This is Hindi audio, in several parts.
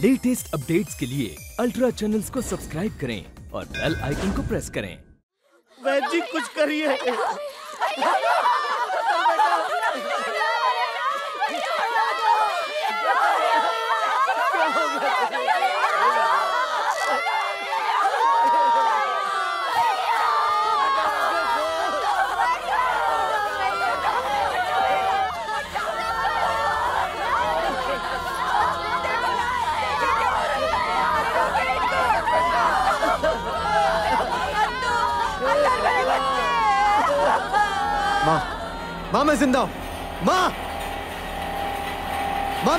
लेटेस्ट अपडेट्स के लिए अल्ट्रा चैनल्स को सब्सक्राइब करें और बेल आइकन को प्रेस करें। वैद जी कुछ करिए। माँ मैं जिंदा हूँ। माँ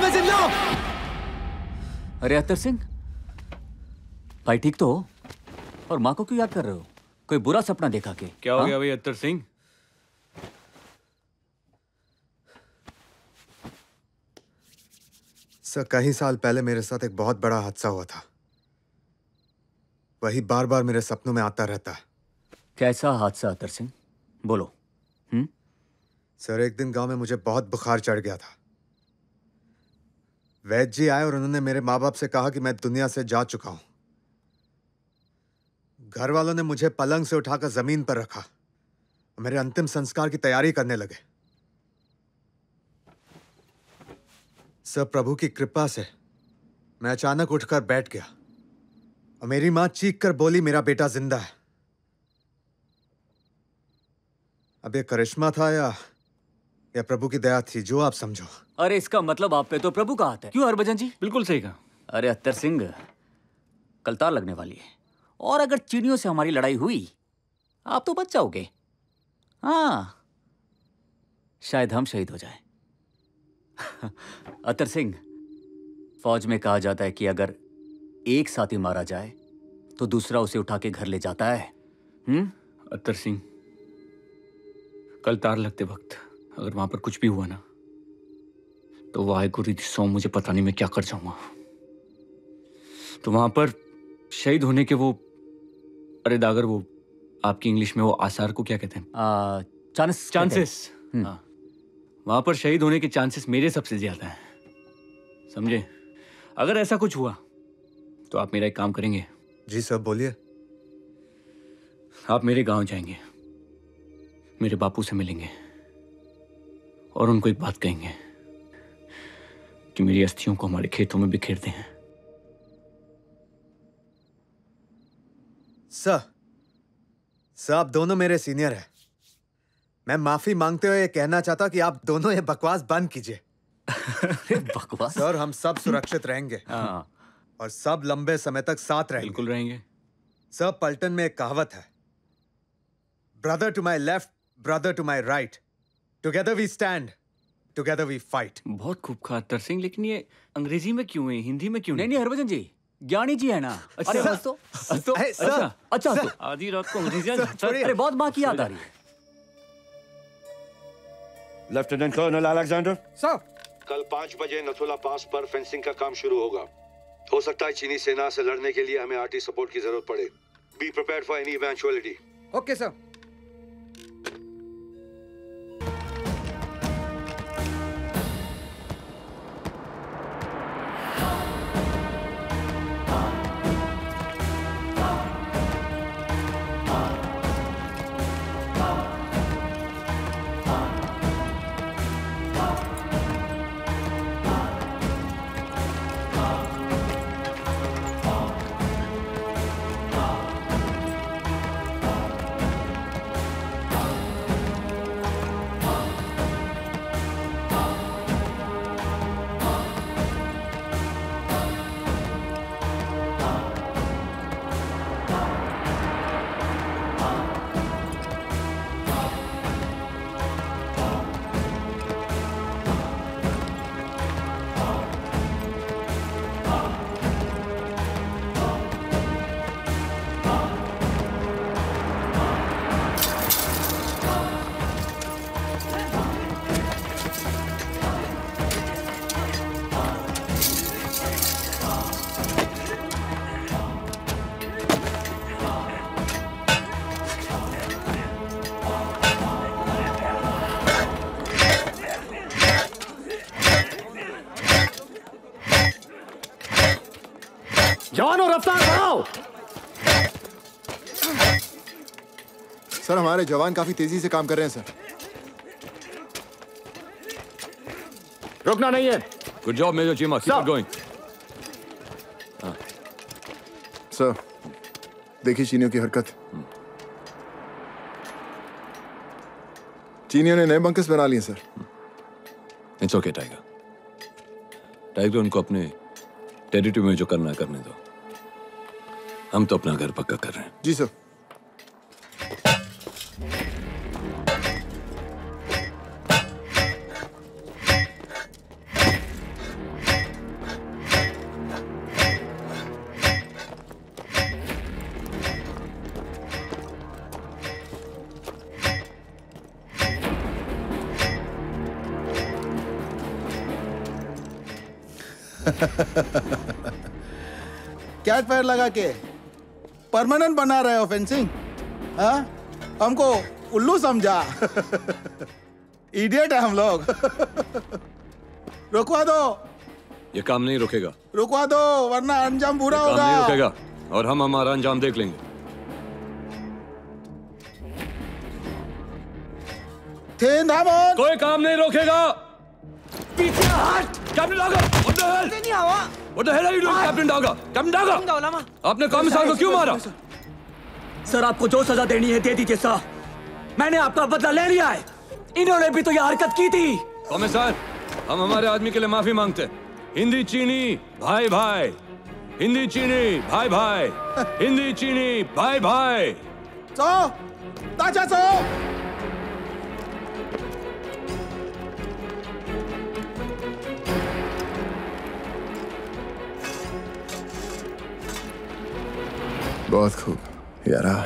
मैं जिंदा हूँ। अरे अत्तर सिंह, भाई ठीक तो हो? और माँ को क्यों याद कर रहे हो? कोई बुरा सपना देखा के? क्या हो गया भाई अत्तर सिंह? सर कई साल पहले मेरे साथ एक बहुत बड़ा हादसा हुआ था। वही बार बार मेरे सपनों में आता रहता है। कैसा हादसा अत्तर सिंह? बोलो। सर एक दिन गांव में मुझे बहुत बुखार चढ़ गया था। वैद्य जी आए और उन्होंने मेरे माँ बाप से कहा कि मैं दुनिया से जा चुका हूं। घर वालों ने मुझे पलंग से उठाकर जमीन पर रखा और मेरे अंतिम संस्कार की तैयारी करने लगे। सर प्रभु की कृपा से मैं अचानक उठकर बैठ गया और मेरी मां चीख कर बोली, मेरा बेटा जिंदा है। अब ये करिश्मा था या प्रभु की दया थी, जो आप समझो। अरे इसका मतलब आप पे तो प्रभु का हाथ है। क्यों हरभजन जी? बिल्कुल सही कहा। अरे अत्तर सिंह, कल तार लगने वाली है और अगर चीनियों से हमारी लड़ाई हुई आप तो बच जाओगे। हाँ, शायद हम शहीद हो जाएं। अत्तर सिंह, फौज में कहा जाता है कि अगर एक साथी मारा जाए तो दूसरा उसे उठा के घर ले जाता है। अत्तर सिंह, कल तार लगते वक्त अगर वहां पर कुछ भी हुआ ना तो वाहेगुरु दी सौ मुझे पता नहीं मैं क्या कर जाऊंगा। तो वहां पर शहीद होने के वो, अरे दागर, वो आपकी इंग्लिश में वो आसार को क्या कहते हैं? चांसेस। हाँ, वहां पर शहीद होने के चांसेस मेरे सबसे ज्यादा हैं, समझे? अगर ऐसा कुछ हुआ तो आप मेरा एक काम करेंगे? जी सर बोलिए। आप मेरे गांव जाएंगे, मेरे बापू से मिलेंगे और उनको एक बात कहेंगे कि मेरी अस्थियों को हमारे खेतों में बिखेर दें। सर आप दोनों मेरे सीनियर हैं। मैं माफी मांगते हुए कहना चाहता कि आप दोनों ये बकवास बंद कीजिए। बकवास? सर हम सब सुरक्षित रहेंगे। हाँ, और सब लंबे समय तक साथ रहेंगे। बिल्कुल रहेंगे। सर पलटन में एक कहावत है, brother to my left, brother to my right, together we stand, together we fight. बहुत खूब कहा अत्तर सिंह, लेकिन ये अंग्रेजी में क्यों है, हिंदी में क्यों नहीं नहीं हरभजन जी, ज्ञानी जी है ना। अच्छा, अरे बस तो अच्छा तो आधी रात को अंग्रेजी। अरे बहुत माँ की याद आ रही है। लेफ्टिनेंट कर्नल अलेक्जेंडर सर, कल 5 बजे नथुला पास पर फेंसिंग का काम शुरू होगा। हो सकता है चीनी सेना से लड़ने के लिए हमें आर्टी सपोर्ट की जरूरत पड़े। Be prepared for any eventuality. Okay sir. जवानों रफ्तार बढ़ाओ। सर हमारे जवान काफी तेजी से काम कर रहे हैं सर। रुकना नहीं है। Good job major Cheema, keep it going. Sir देखिए चीनियों की हरकत। चीनियों ने नए बंकर्स बना लिए sir. It's okay tiger. Tiger उनको अपने टेरिटरी में जो करना है करने दो। हम तो अपना घर पक्का कर रहे हैं। जी सर। क्या पैर लगा के परमानेंट बना रहे हो फेंसिंग? हाँ, हमको उल्लू समझा। इडियट है हम लोग। रुकवा दो। ये काम नहीं रुकेगा। रुकवा दो वरना अंजाम बुरा काम होगा। नहीं रुकेगा और हम हमारा अंजाम देख लेंगे। कोई काम नहीं रोकेगा। पीछे हट। Captain Daga, what the hell? नहीं आवा। What the hell are you doing, captain Daga? Captain Daga, आपने कॉमिसार को क्यों मारा? सर आपको जो सजा देनी है दे दीजिए सर। मैंने आपका बदला ले लिया है। इन्होंने भी तो ये हरकत की थी। कॉमिसार, हम हमारे आदमी के लिए माफी मांगते हैं। हिंदी चीनी भाई भाई, हिंदी चीनी भाई भाई, हिंदी चीनी भाई भाई। सो, ताजा सो। बहुत खूब यारा।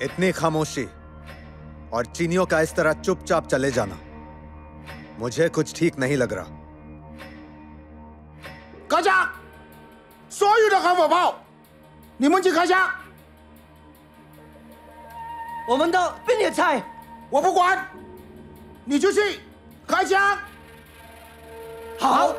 इतनी खामोशी और चीनियों का इस तरह चुपचाप चले जाना मुझे कुछ ठीक नहीं लग रहा। 가자! 所有的汉堡包，你们去开箱。我们的便利菜，我不管，你就去开箱。好。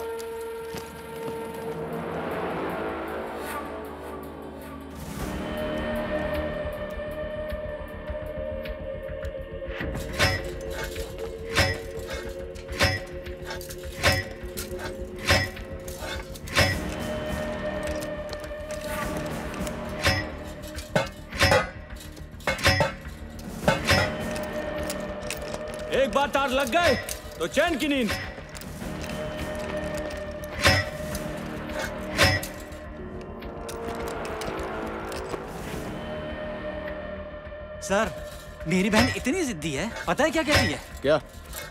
एक बार तार लग गए तो चैन की नींद। सर मेरी बहन इतनी जिद्दी है, पता है क्या कहती है? क्या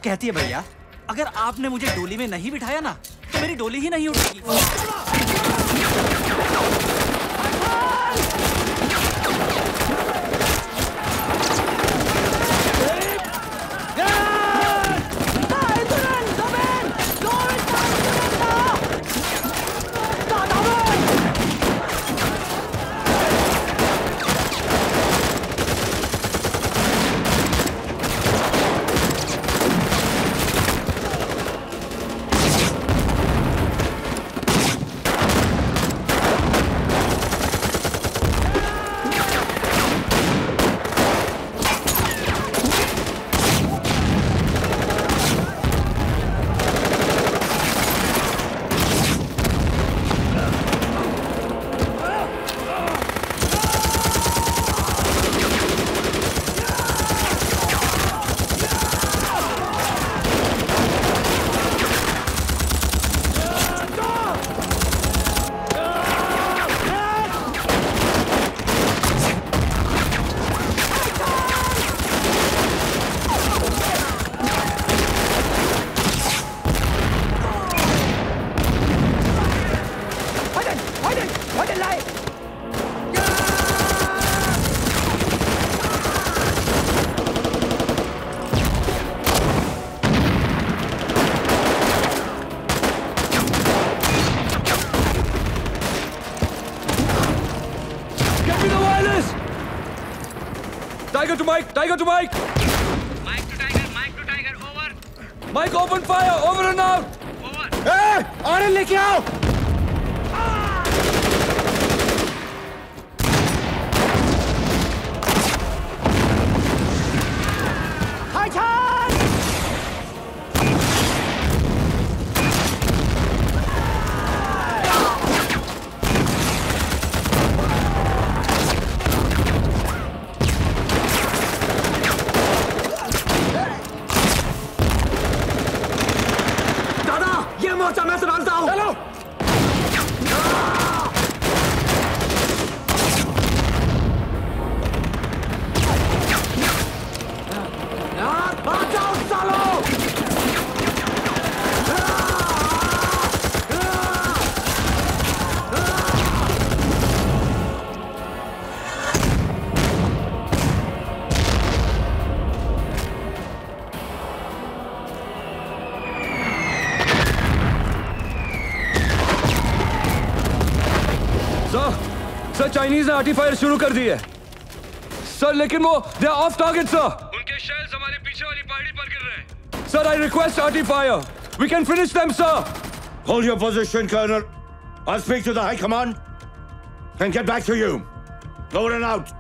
कहती है? भैया अगर आपने मुझे डोली में नहीं बिठाया ना तो मेरी डोली ही नहीं उठेगी। 快点来！ Get me the wireless! Tiger to Mike! Tiger to Mike! Mike to Tiger, over. Mike, open fire! Over and out! Over. A, orange लेके आओ! दादा, ये मोर्चा मैं संभालता हूँ। चलो! भाग जाओ सालो! सर चाइनीज ने आर्टी फायर शुरू कर दी है सर, लेकिन वो they are off target sir. उनके शेल्स हमारे पीछे वाली पहाड़ी पर गिर रहे हैं। Sir I request arty fire, we can finish them sir. Hold your position, Colonel. I'll speak to the High Command and get back to you. Over and out.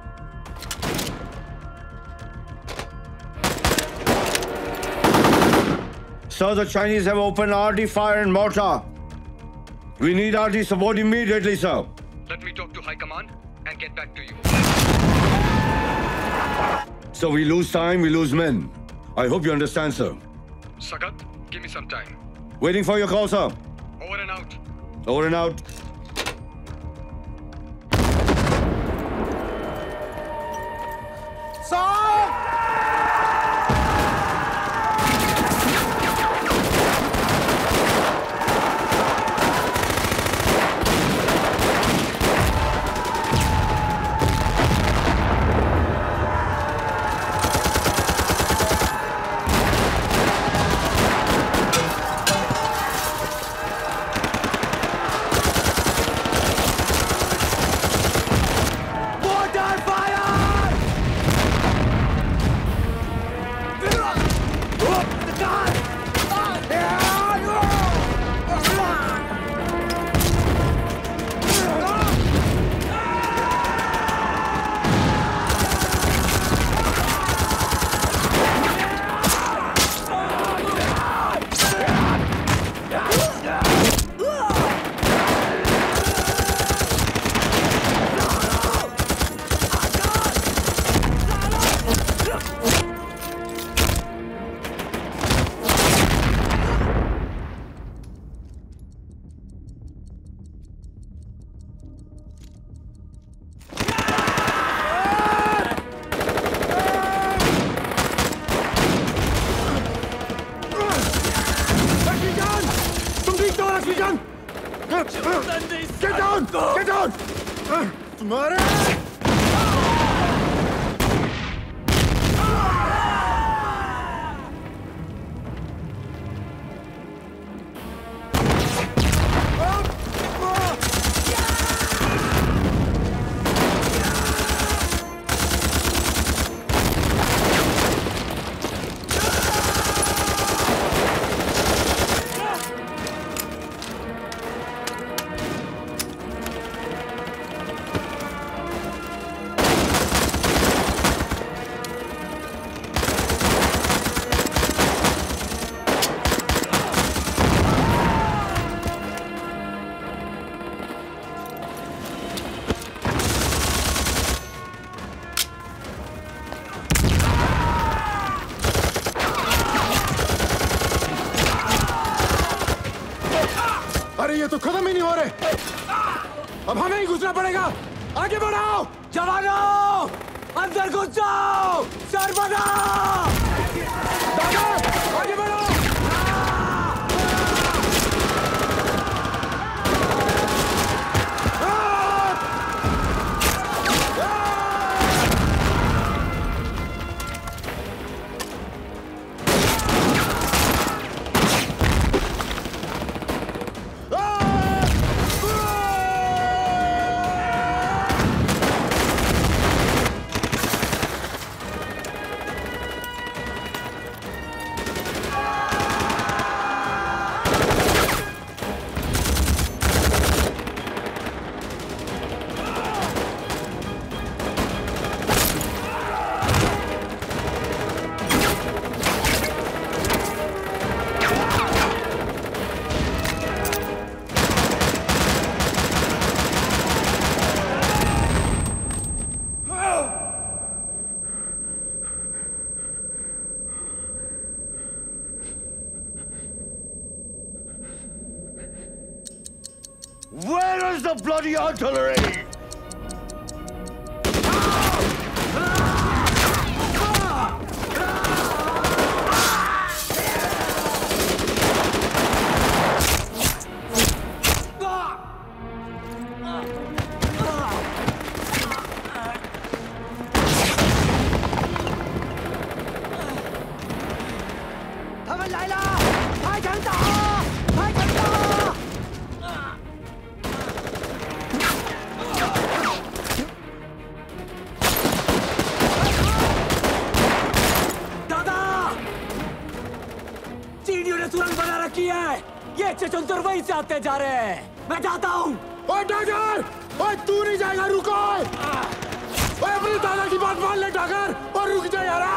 Sir, the Chinese have opened RD fire and mortar. We need RD support immediately, sir. Let me talk to High Command and get back to you. So we lose time, we lose men. I hope you understand, sir. Sagat, give me some time. Waiting for your call, sir. Over and out. Over and out. Get down! Get down! तुम्हारे ये तो खत्म ही नहीं हो रहे। अब हमें ही घुसना पड़ेगा। आगे बढ़ाओ जवानों, अंदर घुस जाओ। सरबना दादा, आगे बढ़ो। the bloody artillery! चचुंतर वहीं से आते जा रहे हैं। मैं जाता हूँ। ओए टाइगर, ओए तू नहीं जाएगा, रुको। ओए अपनी दादा की बात मान ले टाइगर, और रुक जा यार।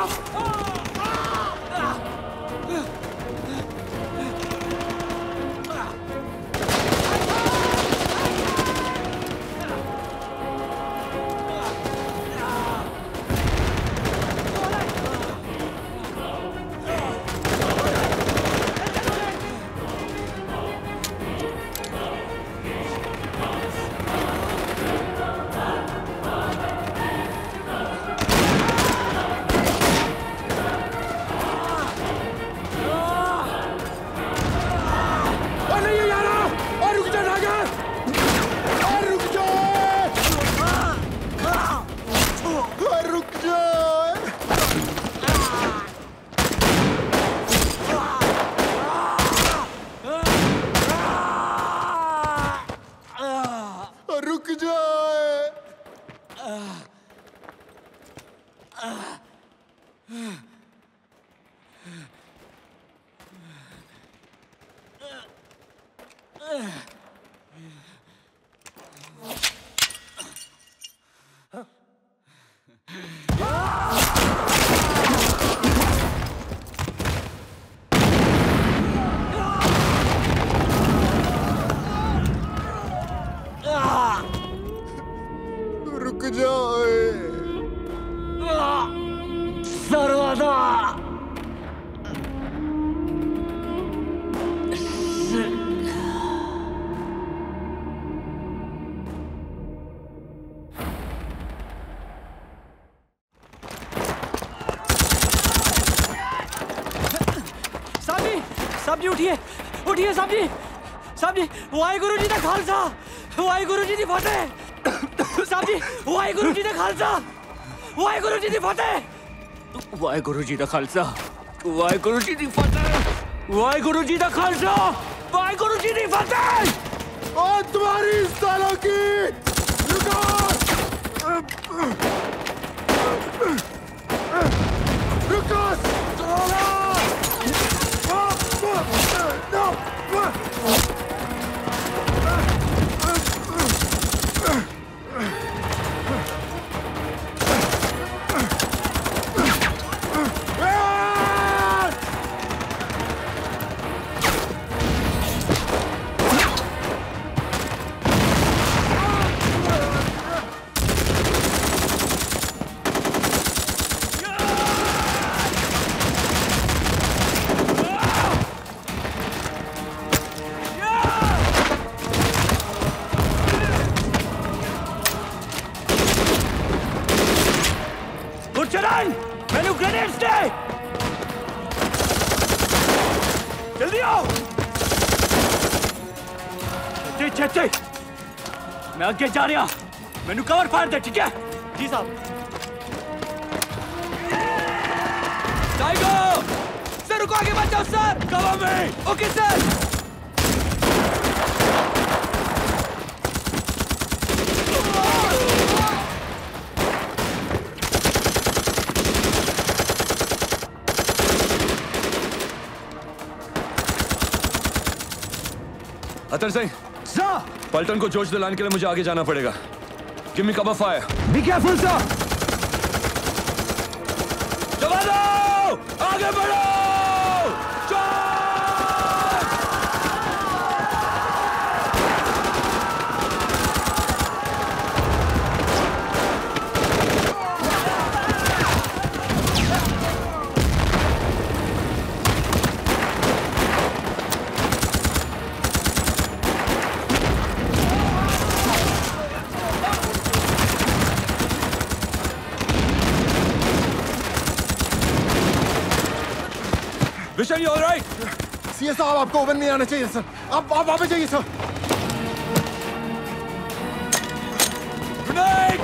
उठिए उठिए साहब जी, साहब जी, वाहिगुरु जी दा खालसा, वाहिगुरु जी दी फतेह। साहब जी, वाहिगुरु जी दा खालसा, वाहिगुरु जी दी फतेह। वाहिगुरु जी दा खालसा, वाहिगुरु जी दी फतेह, वाहिगुरु जी दा खालसा, वाहिगुरु जी दी फतेह। और तुम्हारी सालों की जल्दी आओ। मैं आगे जा रहा, मैनू कवर फायर दे, ठीक है? जी साहब। टाइगर सर, रुको, आगे मत जाओ सर। कवर में। Okay sir. अतर सिंह, पलटन को जोश दिलाने के लिए मुझे आगे जाना पड़ेगा। Give me cover fire. Be careful sir. जवानों, आगे बढ़ो। Vision, you alright? सीए साहब, आपको ओवन नहीं आना चाहिए सर। आप वापस जाइए सर। ग्रेनेड!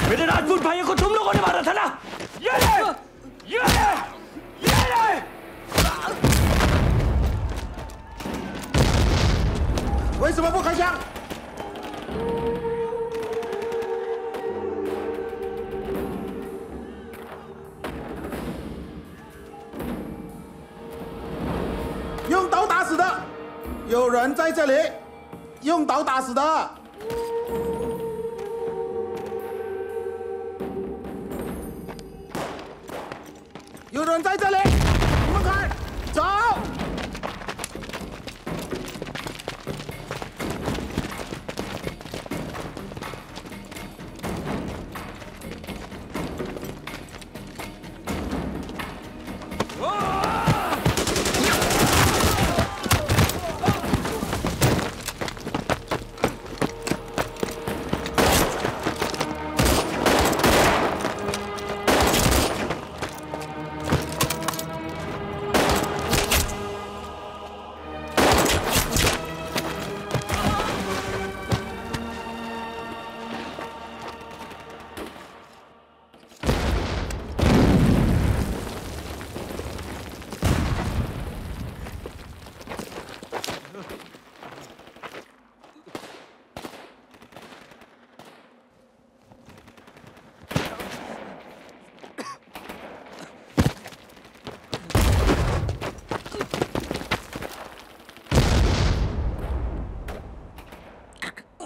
मेरे राजपूत भाइयों को तुम लोगों ने मारा था ना? ये ले!为什么不开枪？用刀打死的，有人在这里，用刀打死的。有人在这里，你们看，走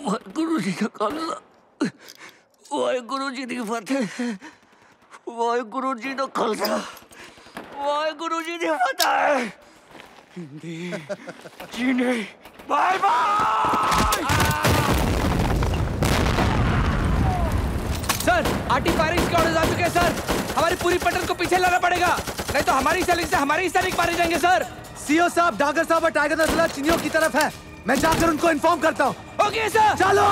！वाहेगुरु जी का खालसा, वाहेगुरु जी की फतेह, वाहेगुरु जी का खालसा, वाहेगुरु जी की फतेह। Hindi Chini bye bye. Sir, arty firing के ऑर्डर्स आ चुके हैं सर। हमारी पूरी पटन को पीछे लाना पड़ेगा, नहीं तो हमारी सैनिक से हमारे ही सैनिक मारे जाएंगे सर। सीओ साहब, डागर साहब और टाइगर नजला चीनियों की तरफ है। मैं जाकर उनको इन्फॉर्म करता हूँ। Okay sir. चलो।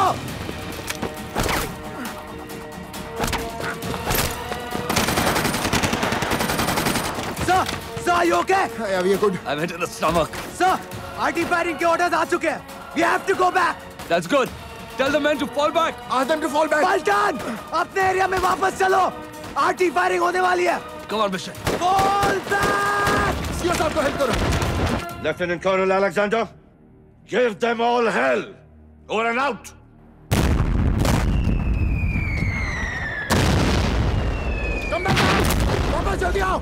Sir, are you okay? Yeah, we are good. I'm hit in the stomach. Sir, RT firing के orders आ चुके हैं. We have to go back. That's good. Tell the men to fall back. Ask them to fall back. पलटन, अपने एरिया में वापस चलो. RT firing होने वाली है. Come on, Mission. Fall back. CO साहब को हेल्प करो. Lieutenant Colonel Alexander, give them all hell. Over and out. Come back now. वापस जल्दी आओ.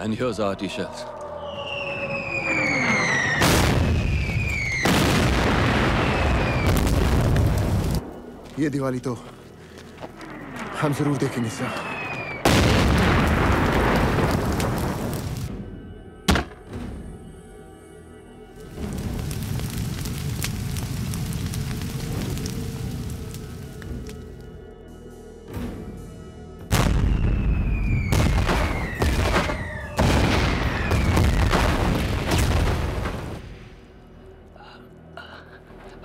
And here's our RT shells. ये दिवाली तो हम जरूर देखेंगे सर.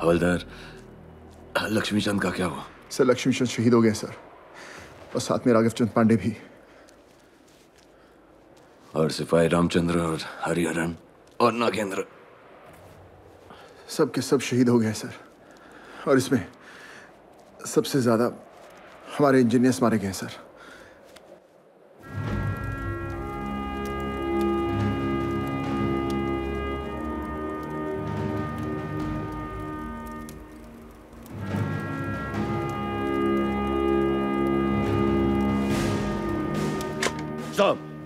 हवलदार, लक्ष्मीचंद का क्या हुआ? सर, लक्ष्मीचंद शहीद हो गए सर, और साथ में राघव चंद पांडे भी. और सिपाही रामचंद्र और हरिहरन और नागेंद्र सब के सब शहीद हो गए सर। और इसमें सबसे ज्यादा हमारे इंजीनियर्स मारे गए सर।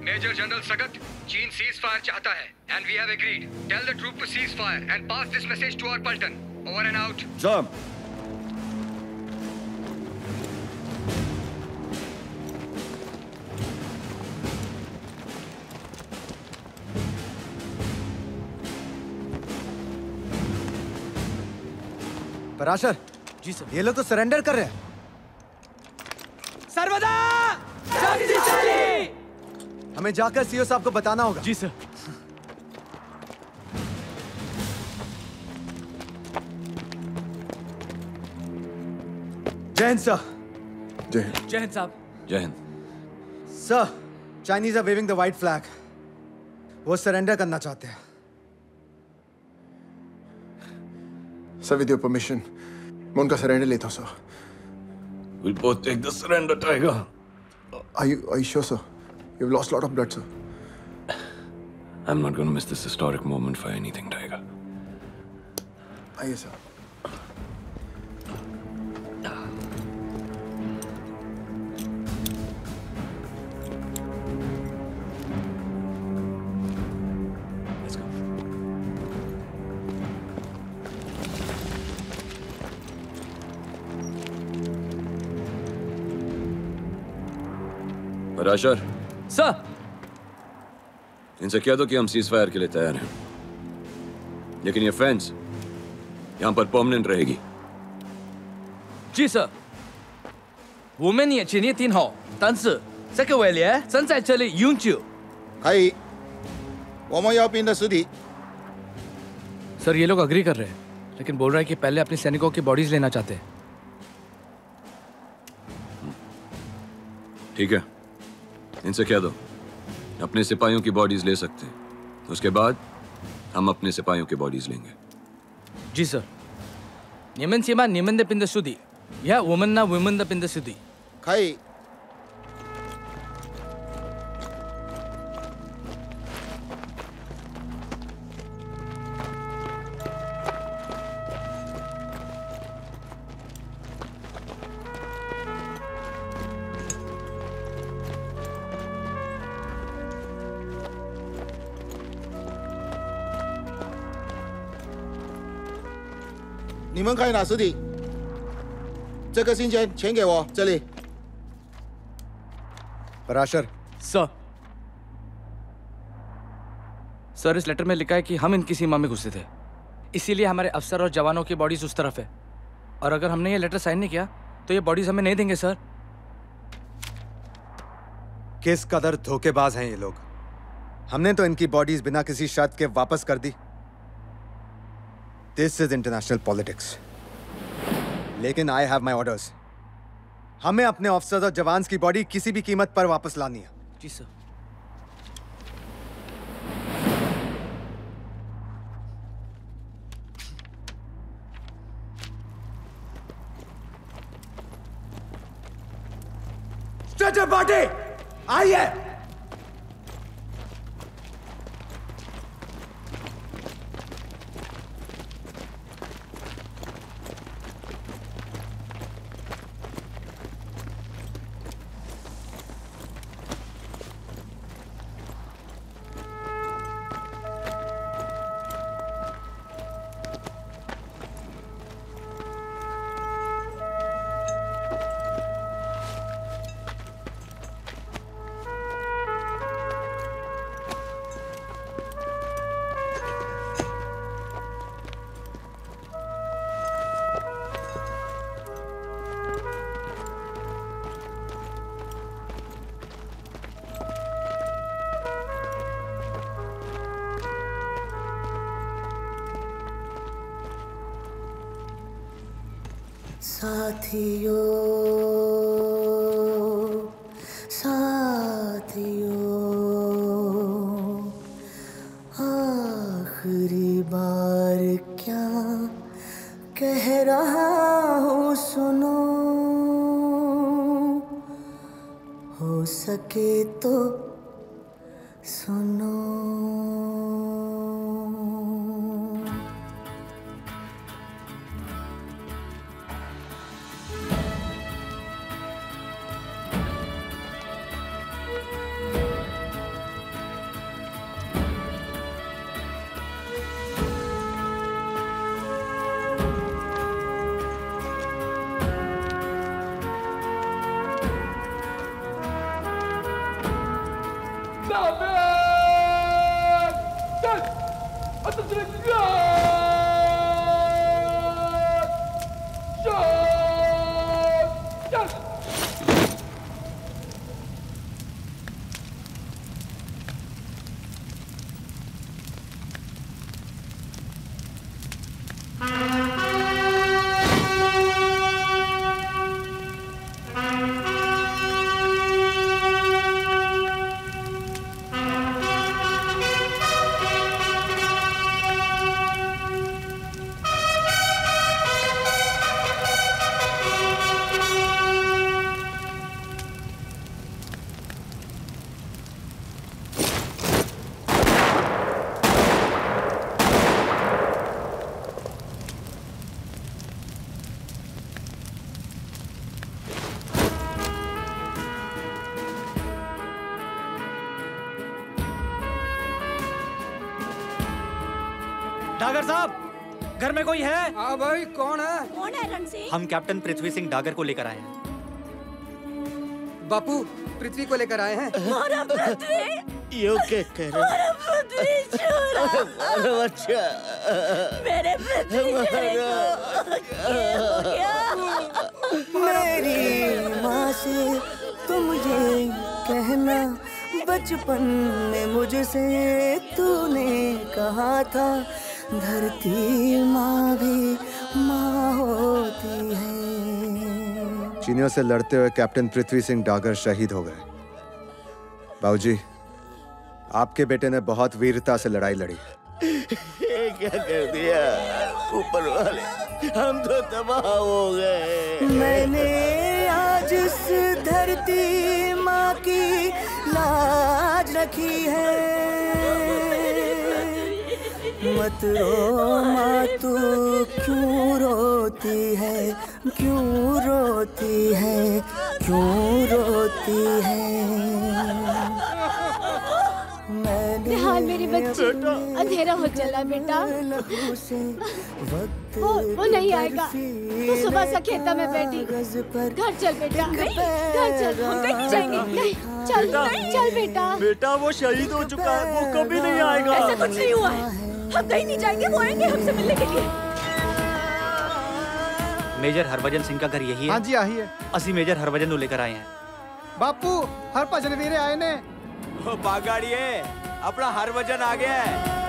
Major General Sagat, चीन ceasefire चाहता है, and we have agreed. Tell the troop to cease fire and pass this message to our Paltan. Over and out. Sam. Parashar. जी सर। ये लोग तो सरेंडर कर रहे हैं। सर्वदा शक्तिशाली। हमें जाकर सीओ साहब को बताना होगा। जी सर। जय हिंद सर। जय हिंद। जय हिंद साहब। जय Hind. Sir, Chinese are waving the white flag. वो सरेंडर करना चाहते हैं। सर, विद योर परमिशन मैं उनका सरेंडर लेता हूं sir. We'll both take the surrender, Tiger. Are you sure, sir? You've lost a lot of blood, sir. I'm not going to miss this historic moment for anything, Tiger. आइए sir. Let's go. Parashar, sir. इनसे कह दो कि हम सीज फायर के लिए तैयार हैं, लेकिन ये फेंस यहाँ पर परमानेंट रहेगी। जी सर。我们也请你听好，但是这个威廉正在这里永久。可以，我们要兵的尸体。 सर ये लोग अग्री कर रहे हैं, लेकिन बोल रहे हैं कि पहले अपने सैनिकों की बॉडीज लेना चाहते हैं। ठीक है, इनसे कह दो अपने सिपाहियों की बॉडीज ले सकते हैं, उसके बाद हम अपने सिपाहियों की बॉडीज लेंगे। जी सर。你们先把你们的兵的尸体，也我们拿我们的兵的尸体。可以。你们可以拿尸体，这个信笺钱给我，这里。 पराशर। सर। सर इस लेटर में लिखा है कि हम इनकी सीमा में घुसे थे, इसीलिए हमारे अफसर और जवानों की बॉडीज उस तरफ है, और अगर हमने ये लेटर साइन नहीं किया तो ये बॉडीज हमें नहीं देंगे सर। किस कदर धोखेबाज हैं ये लोग। हमने तो इनकी बॉडीज बिना किसी शर्त के वापस कर दी। This is international politics. लेकिन आई हैव माई ऑर्डर्स। हमें अपने ऑफिसर्स और जवान्स की बॉडी किसी भी कीमत पर वापस लानी है। जी सर। स्ट्रेचर पार्टी आइए। साथियों साथियों कह रहा हूँ सुनो, हो सके तो सुनो। डागर साहब, घर में कोई है? हाँ भाई, कौन है? कौन है रणसिंह? हम कैप्टन पृथ्वी सिंह डागर को लेकर आए हैं। बापू, पृथ्वी को लेकर आए हैं। हमारा पृथ्वी, यो क्या कह रहे? हमारा पृथ्वी चोरा। हमारा बच्चा, मेरे पृथ्वी को मेरी माँ से तुम ये कहना, बचपन में मुझसे तूने कहा था, धरती माँ भी माँ होती है। चीनियों से लड़ते हुए कैप्टन पृथ्वी सिंह डागर शहीद हो गए। बाबूजी, आपके बेटे ने बहुत वीरता से लड़ाई लड़ी। ये क्या कर दिया ऊपर वाले, हम तो तबाह हो गए। मैंने आज इस धरती माँ की लाज रखी है। मत रो माँ, तू क्यों रोती है, क्यों रोती है, क्यों रोती है। निहाल मेरे बच्चे, अंधेरा हो चला बेटा। वो नहीं आएगा। तू सुबह से खेता में बैठी। घर चल बेटा, घर चल, हम कहीं जाएंगे। नहीं, चल, चल बेटा। बेटा वो शहीद हो चुका है, वो कभी नहीं आएगा। ऐसा कुछ नहीं हुआ है, हम कहीं नहीं जाएंगे, वो आएंगे हमसे मिलने के लिए। मेजर हरभजन सिंह का घर यही है? हाँ जी, यही है। असि मेजर हरभजन को लेकर आए हैं। बापू, हरभजन वीरे आए ने। बागाड़ी है, अपना हरभजन आ गया है।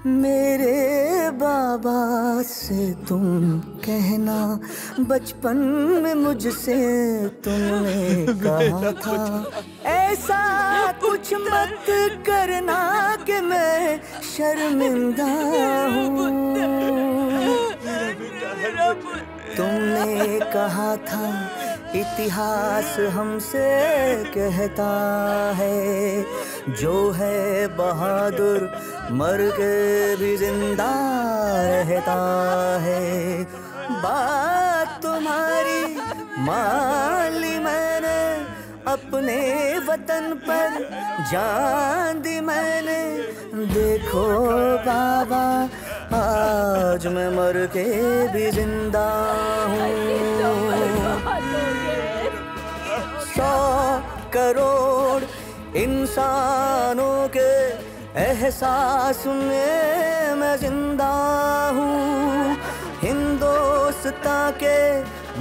मेरे बाबा से तुम कहना, बचपन में मुझसे तुमने कहा था, ऐसा कुछ मत करना कि मैं शर्मिंदा हूँ। तुमने कहा था इतिहास हमसे कहता है, जो है बहादुर मर के भी जिंदा रहता है। बात तुम्हारी मान ली मैंने, अपने वतन पर जान दी मैंने। देखो बाबा, आज मैं मर के भी जिंदा हूँ। 100 करोड़ इंसानों के एहसास में मैं जिंदा हूँ। हिंदुस्तां के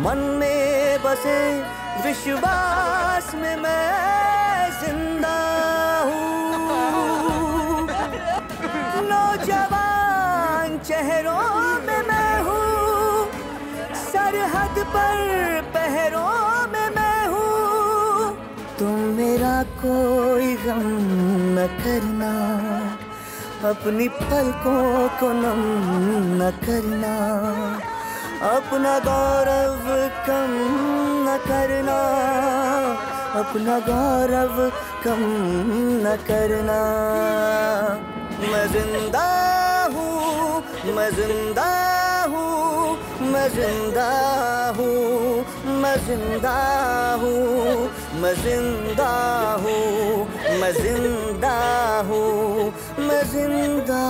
मन में बसे विश्वास में मैं जिंदा हूँ। नौजवान चेहरों में मैं हूँ, सरहद पर पहरों में मैं हूँ, तुम मेरा कोई गम न करना, अपनी पलकों को नम न करना, अपना गौरव कम न करना, अपना गौरव कम न करना। मैं जिंदा हूँ, मैं जिंदा हूँ, मैं जिंदा हूँ, मैं जिंदा हूँ, मैं जिंदा हूँ, मैं जिंदा हूँ, मैं जिंदा